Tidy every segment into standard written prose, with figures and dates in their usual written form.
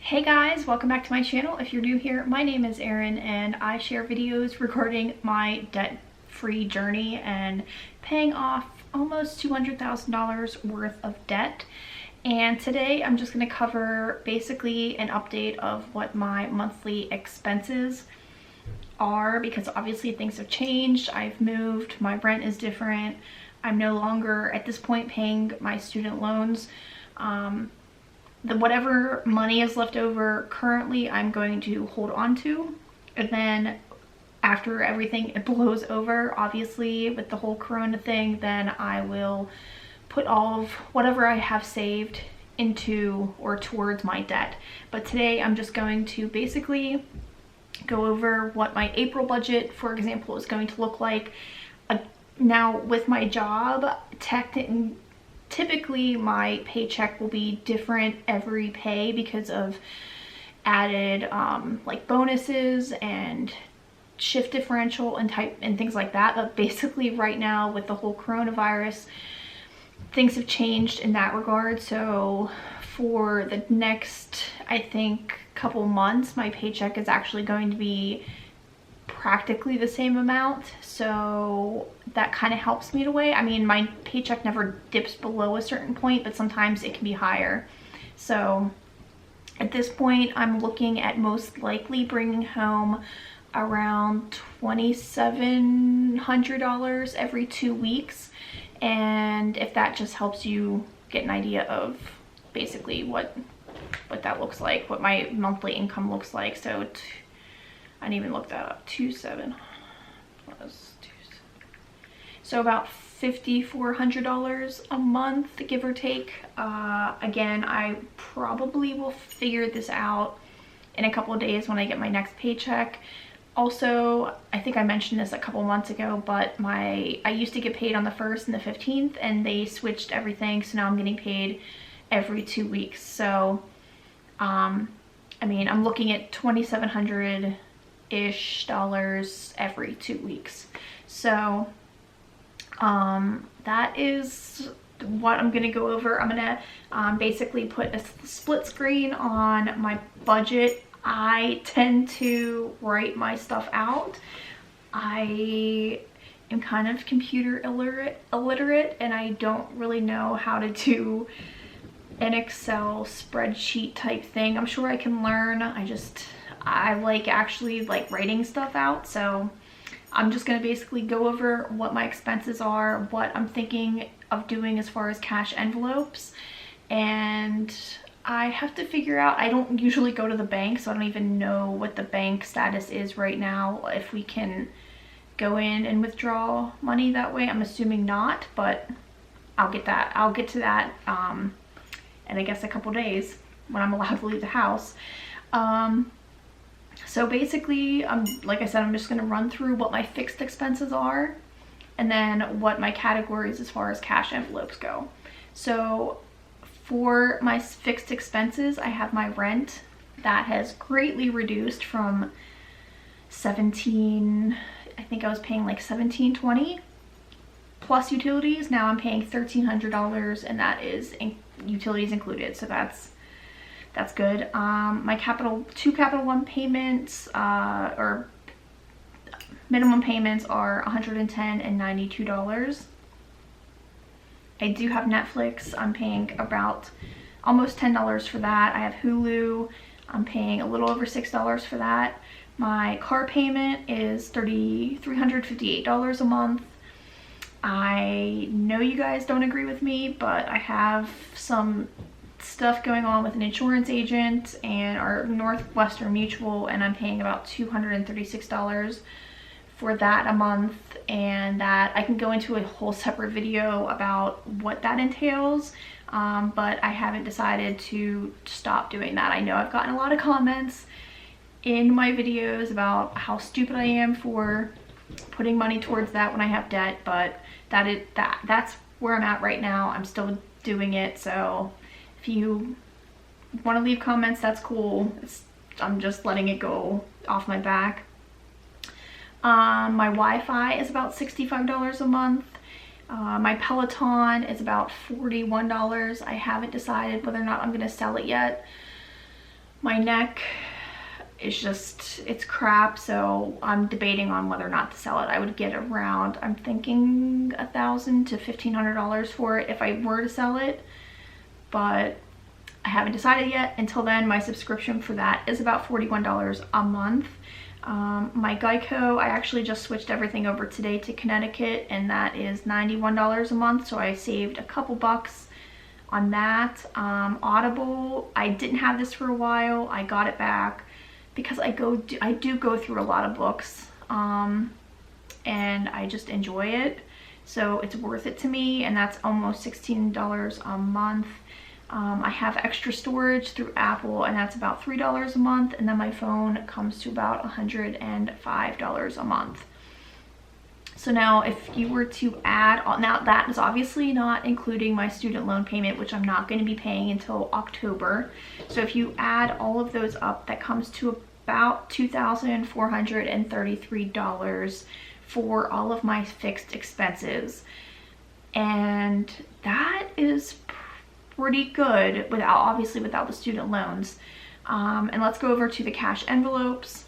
Hey guys, welcome back to my channel. If you're new here, my name is Erin and I share videos recording my debt-free journey and paying off almost $200,000 worth of debt. And today I'm just going to cover basically an update of what my monthly expenses are, because obviously things have changed. I've moved, my rent is different. I'm no longer at this point paying my student loans. Whatever money is left over currently, I'm going to hold on to, and then after everything blows over, obviously with the whole corona thing, then I will put all of whatever I have saved into or towards my debt. But today I'm just going to basically go over what my April budget, for example, is going to look like. Now with my job, typically my paycheck will be different every pay because of added like bonuses and shift differential and things like that. But basically right now with the whole coronavirus, things have changed in that regard. So for the next, I think, couple months, my paycheck is actually going to be practically the same amount, so that kind of helps me to weigh. I mean, my paycheck never dips below a certain point, but sometimes it can be higher. So at this point I'm looking at most likely bringing home around $2,700 every 2 weeks, and if that just helps you get an idea of basically what that looks like, what my monthly income looks like. So I didn't even look that up. 2,700 plus 2,700. So about $5,400 a month, give or take. Again, I probably will figure this out in a couple of days when I get my next paycheck. Also, I think I mentioned this a couple months ago, but I used to get paid on the 1st and the 15th, and they switched everything, so now I'm getting paid every 2 weeks. So, I mean, I'm looking at $2,700-ish every 2 weeks. So that is what I'm gonna go over. I'm gonna basically put a split screen on my budget. I tend to write my stuff out. I am kind of computer illiterate, and I don't really know how to do an Excel spreadsheet type thing. I'm sure I can learn. I like actually like writing stuff out. So I'm just gonna basically go over what my expenses are, what I'm thinking of doing as far as cash envelopes. And I have to figure out, I don't usually go to the bank, so I don't even know what the bank status is right now, if we can go in and withdraw money that way. I'm assuming not, but I'll get to that in I guess a couple days when I'm allowed to leave the house. So basically, like I said, I'm just gonna run through what my fixed expenses are and then what my categories as far as cash envelopes go. So for my fixed expenses, I have my rent. That has greatly reduced from 17, I think I was paying like $1,720 plus utilities. Now I'm paying $1,300, and that is utilities included, so that's good. My two Capital One payments, or minimum payments, are $110 and $92. I do have Netflix. I'm paying about almost $10 for that. I have Hulu. I'm paying a little over $6 for that. My car payment is $358 a month. I know you guys don't agree with me, but I have some stuff going on with an insurance agent and our Northwestern Mutual, and I'm paying about $236 for that a month. And that I can go into a whole separate video about what that entails, but I haven't decided to stop doing that. I know I've gotten a lot of comments in my videos about how stupid I am for putting money towards that when I have debt, but that's where I'm at right now. I'm still doing it. So if you want to leave comments, that's cool. I'm just letting it go off my back. My Wi-Fi is about $65 a month. My Peloton is about $41. I haven't decided whether or not I'm going to sell it yet. My neck is just, it's crap, so I'm debating on whether or not to sell it. I would get around, I'm thinking $1,000 to $1,500 for it if I were to sell it, but I haven't decided yet. Until then, my subscription for that is about $41 a month. My Geico, I actually just switched everything over today to Connecticut, and that is $91 a month, so I saved a couple bucks on that. Audible, I didn't have this for a while. I got it back because I do go through a lot of books, and I just enjoy it, so it's worth it to me, and that's almost $16 a month. I have extra storage through Apple, and that's about $3 a month, and then my phone comes to about $105 a month. So now if you were to add, now that is obviously not including my student loan payment, which I'm not going to be paying until October. So if you add all of those up, that comes to about $2,433 for all of my fixed expenses. And that is pretty good, obviously without the student loans. And let's go over to the cash envelopes.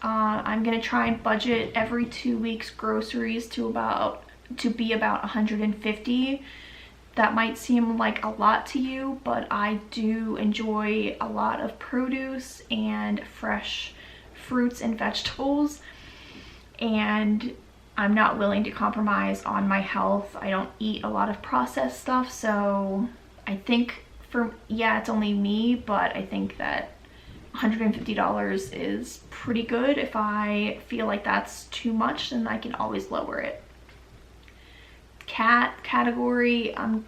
I'm gonna try and budget every 2 weeks groceries to be about 150. That might seem like a lot to you, but I do enjoy a lot of produce and fresh fruits and vegetables, and I'm not willing to compromise on my health. I don't eat a lot of processed stuff, so I think it's only me, but I think that $150 is pretty good. If I feel like that's too much, then I can always lower it. Cat category, I'm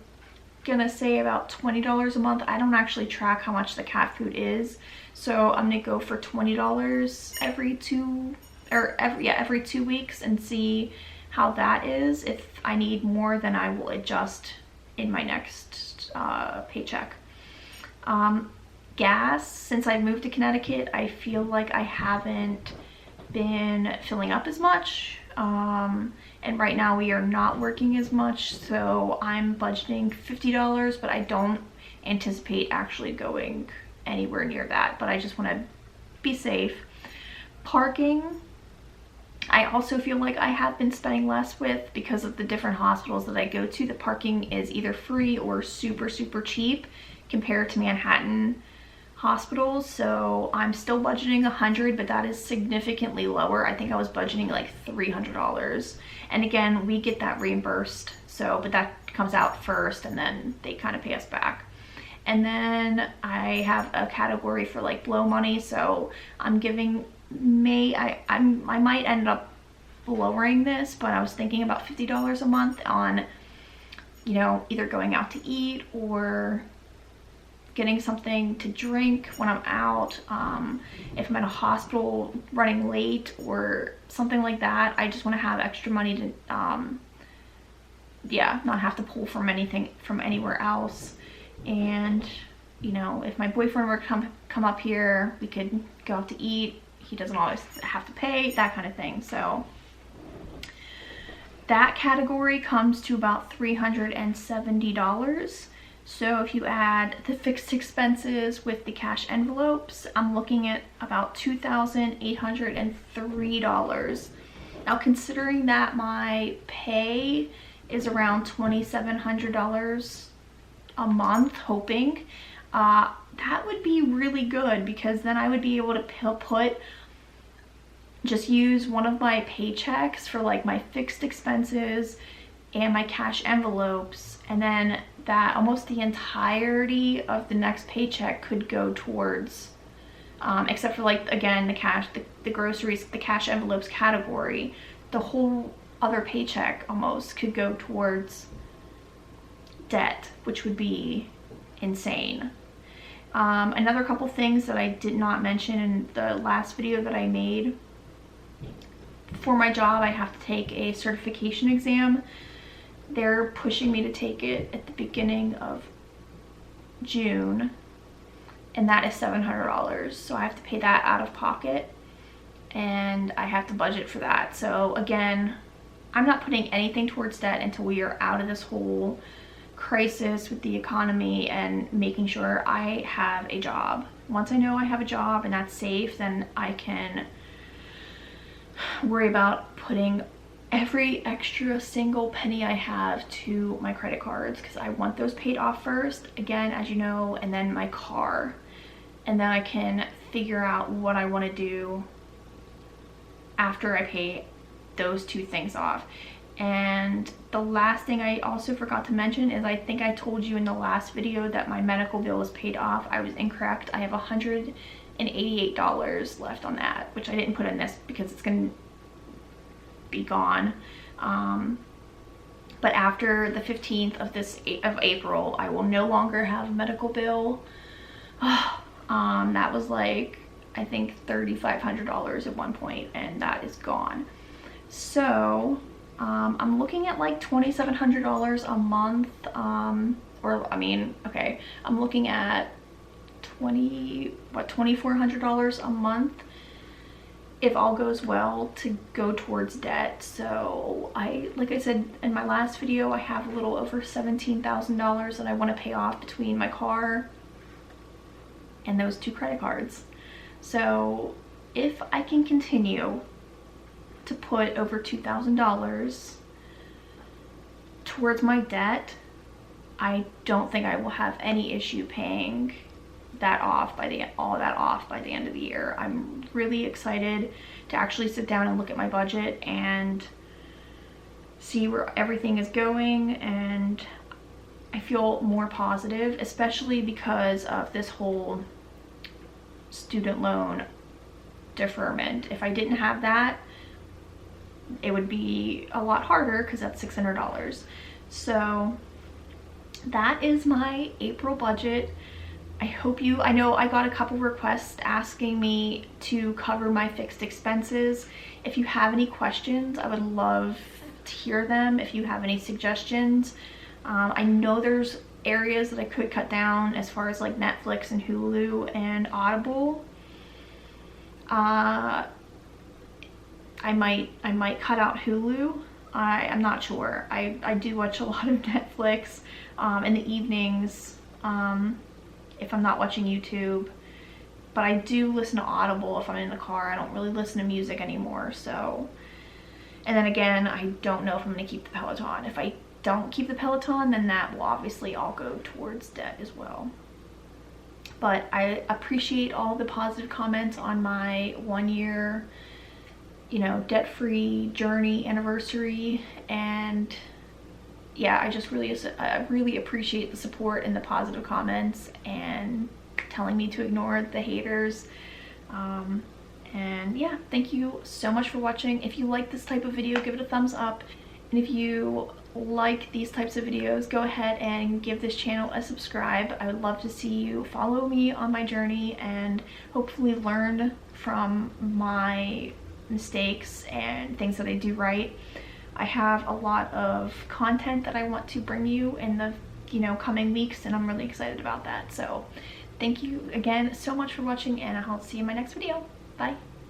gonna say about $20 a month. I don't actually track how much the cat food is, so I'm gonna go for $20 every 2 weeks and see how that is. If I need more, then I will adjust in my next paycheck. Gas, since I moved to Connecticut, I feel like I haven't been filling up as much, and right now we are not working as much, so I'm budgeting $50, but I don't anticipate actually going anywhere near that, but I just want to be safe. Parking, I also feel like I have been spending less with, because of the different hospitals that I go to. The parking is either free or super cheap compared to Manhattan hospitals, so I'm still budgeting $100, but that is significantly lower. I think I was budgeting like $300, and again, we get that reimbursed, so, but that comes out first and then they kind of pay us back. And then I have a category for like blow money, so I'm giving I might end up lowering this, but I was thinking about $50 a month on, you know, either going out to eat or getting something to drink when I'm out, if I'm at a hospital running late or something like that. I just want to have extra money to not have to pull from anywhere else. And you know, if my boyfriend were to come up here, we could go out to eat. He doesn't always have to pay, that kind of thing. So that category comes to about $370. So if you add the fixed expenses with the cash envelopes, I'm looking at about $2,803. Now, considering that my pay is around $2,700 a month, hoping, that would be really good, because then I would be able to just use one of my paychecks for like my fixed expenses and my cash envelopes, and then that almost the entirety of the next paycheck could go towards, except for like, again, the groceries, the cash envelopes category, the whole other paycheck almost could go towards debt, which would be insane. Another couple things that I did not mention in the last video that I made. For my job, I have to take a certification exam. They're pushing me to take it at the beginning of June, and that is $700. So I have to pay that out of pocket, and I have to budget for that. So again, I'm not putting anything towards debt until we are out of this whole crisis with the economy and making sure I have a job. Once I know I have a job and that's safe, then I can worry about putting every extra single penny I have to my credit cards, because I want those paid off first, again, as you know, and then my car. And then I can figure out what I want to do after I pay those two things off. And the last thing I also forgot to mention is, I think I told you in the last video that my medical bill was paid off. I was incorrect. I have $188 left on that, which I didn't put in this because it's going to be gone. But after the 15th of April, I will no longer have a medical bill. That was like, I think $3,500 at one point, and that is gone. So I'm looking at like $2,700 a month, or I mean, okay, I'm looking at $2,400 a month if all goes well to go towards debt. So like I said in my last video, I have a little over $17,000 that I want to pay off between my car and those two credit cards. So if I can continue to put over $2,000 towards my debt, I don't think I will have any issue paying that off all that off by the end of the year. I'm really excited to actually sit down and look at my budget and see where everything is going, and I feel more positive, especially because of this whole student loan deferment. If I didn't have that, it would be a lot harder because that's $600. So that is my April budget. I know I got a couple requests asking me to cover my fixed expenses. If you have any questions, I would love to hear them. If you have any suggestions, I know there's areas that I could cut down as far as like Netflix and Hulu and Audible. I might cut out Hulu. I'm not sure. I do watch a lot of Netflix in the evenings if I'm not watching YouTube, but I do listen to Audible if I'm in the car. I don't really listen to music anymore. So, and then again, I don't know if I'm going to keep the Peloton. If I don't keep the Peloton, then that will obviously all go towards debt as well. But I appreciate all the positive comments on my 1 year, you know, debt-free journey anniversary, and yeah, I really appreciate the support and the positive comments and telling me to ignore the haters. And yeah, thank you so much for watching. If you like this type of video, give it a thumbs up, and if you like these types of videos, go ahead and give this channel a subscribe. I would love to see you follow me on my journey and hopefully learn from my mistakes and things that I do right. I have a lot of content that I want to bring you in the coming weeks, and I'm really excited about that. So thank you again so much for watching, and I'll see you in my next video. Bye.